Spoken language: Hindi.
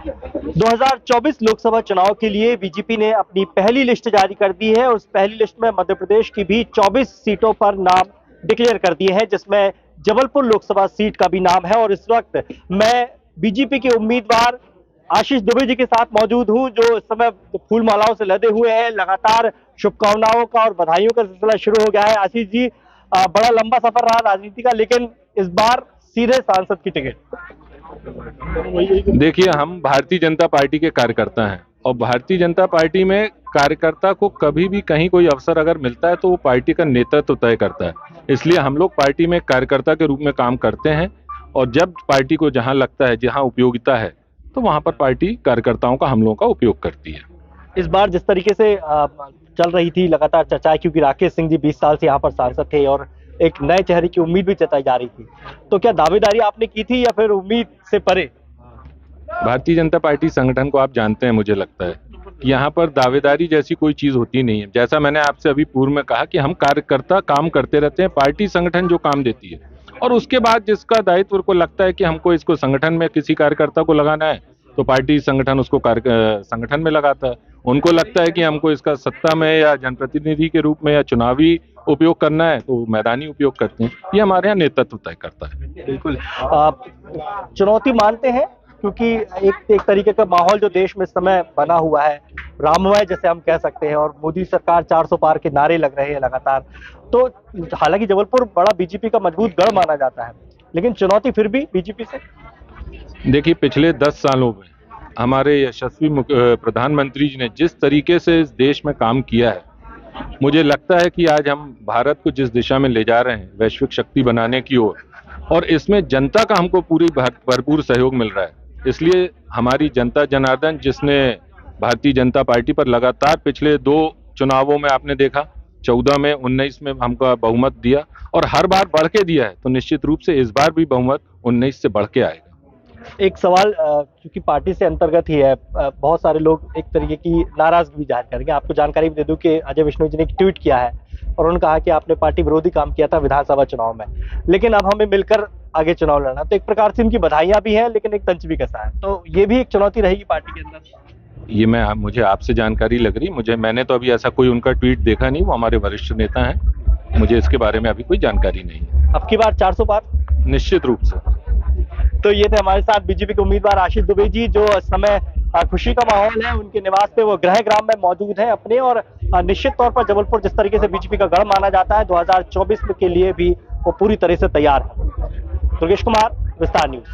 2024 लोकसभा चुनाव के लिए बीजेपी ने अपनी पहली लिस्ट जारी कर दी है। उस पहली लिस्ट में मध्य प्रदेश की भी 24 सीटों पर नाम डिक्लेयर कर दिए हैं, जिसमें जबलपुर लोकसभा सीट का भी नाम है। और इस वक्त मैं बीजेपी के उम्मीदवार आशीष दुबे जी के साथ मौजूद हूं, जो इस समय फूल मालाओं से लदे हुए हैं। लगातार शुभकामनाओं का और बधाइयों का सिलसिला शुरू हो गया है। आशीष जी, बड़ा लंबा सफर रहा राजनीति का, लेकिन इस बार सीधे सांसद की टिकट। देखिए, हम भारतीय जनता पार्टी के कार्यकर्ता हैं और भारतीय जनता पार्टी में कार्यकर्ता को कभी भी कहीं कोई अवसर अगर मिलता है तो वो पार्टी का नेतृत्व तय करता है। इसलिए हम लोग पार्टी में कार्यकर्ता के रूप में काम करते हैं और जब पार्टी को जहां लगता है, जहां उपयोगिता है, तो वहां पर पार्टी कार्यकर्ताओं का, हम लोगों का उपयोग करती है। इस बार जिस तरीके से चल रही थी लगातार चर्चाएं, क्योंकि राकेश सिंह जी 20 साल से यहाँ पर सांसद थे और एक नए चेहरे की उम्मीद भी जताई जा रही थी, तो क्या दावेदारी आपने की थी या फिर उम्मीद से परे? भारतीय जनता पार्टी संगठन को आप जानते हैं, मुझे लगता है कि यहाँ पर दावेदारी जैसी कोई चीज होती नहीं है। जैसा मैंने आपसे अभी पूर्व में कहा कि हम कार्यकर्ता काम करते रहते हैं, पार्टी संगठन जो काम देती है, और उसके बाद जिसका दायित्व को लगता है कि हमको इसको संगठन में किसी कार्यकर्ता को लगाना है तो पार्टी संगठन उसको संगठन में लगाता है। उनको लगता है कि हमको इसका सत्ता में या जनप्रतिनिधि के रूप में या चुनावी उपयोग करना है तो मैदानी उपयोग करते हैं। ये हमारे यहाँ नेतृत्व तय करता है। बिल्कुल। आप चुनौती मानते हैं, क्योंकि एक तरीके का माहौल जो देश में इस समय बना हुआ है, राममय जैसे हम कह सकते हैं, और मोदी सरकार 400 पार के नारे लग रहे हैं लगातार। तो हालांकि जबलपुर बड़ा बीजेपी का मजबूत गढ़ माना जाता है, लेकिन चुनौती फिर भी बीजेपी से। देखिए, पिछले 10 सालों में हमारे यशस्वी प्रधानमंत्री जी ने जिस तरीके से इस देश में काम किया है, मुझे लगता है कि आज हम भारत को जिस दिशा में ले जा रहे हैं, वैश्विक शक्ति बनाने की ओर, और इसमें जनता का हमको पूरी भरपूर सहयोग मिल रहा है। इसलिए हमारी जनता जनार्दन, जिसने भारतीय जनता पार्टी पर लगातार पिछले 2 चुनावों में आपने देखा, 14 में, 19 में हमको बहुमत दिया और हर बार बढ़ के दिया है, तो निश्चित रूप से इस बार भी बहुमत 19 से बढ़ के आएगा। एक सवाल, क्योंकि पार्टी से अंतर्गत ही है, बहुत सारे लोग एक तरीके की नाराजगी भी जाहिर करेंगे। आपको जानकारी भी दे दूं कि अजय विष्णु जी ने एक ट्वीट किया है और उन्होंने कहा कि आपने पार्टी विरोधी काम किया था विधानसभा चुनाव में, लेकिन अब हमें मिलकर आगे चुनाव लड़ना। तो एक प्रकार से इनकी बधाइयां भी हैं, लेकिन एक तंज भी कसा है, तो ये भी एक चुनौती रहेगी पार्टी के अंदर। ये मुझे आपसे जानकारी लग रही, मैंने तो अभी ऐसा कोई उनका ट्वीट देखा नहीं। वो हमारे वरिष्ठ नेता हैं, मुझे इसके बारे में अभी कोई जानकारी नहीं है। अब की बार 400 पार निश्चित रूप से। तो ये थे हमारे साथ बीजेपी के उम्मीदवार आशीष दुबे जी, जो इस समय खुशी का माहौल है उनके निवास पे, वो गृह ग्राम में मौजूद हैं अपने। और निश्चित तौर पर जबलपुर जिस तरीके से बीजेपी का गढ़ माना जाता है, 2024 के लिए भी वो पूरी तरह से तैयार है। दुर्गेश कुमार, विस्तार न्यूज।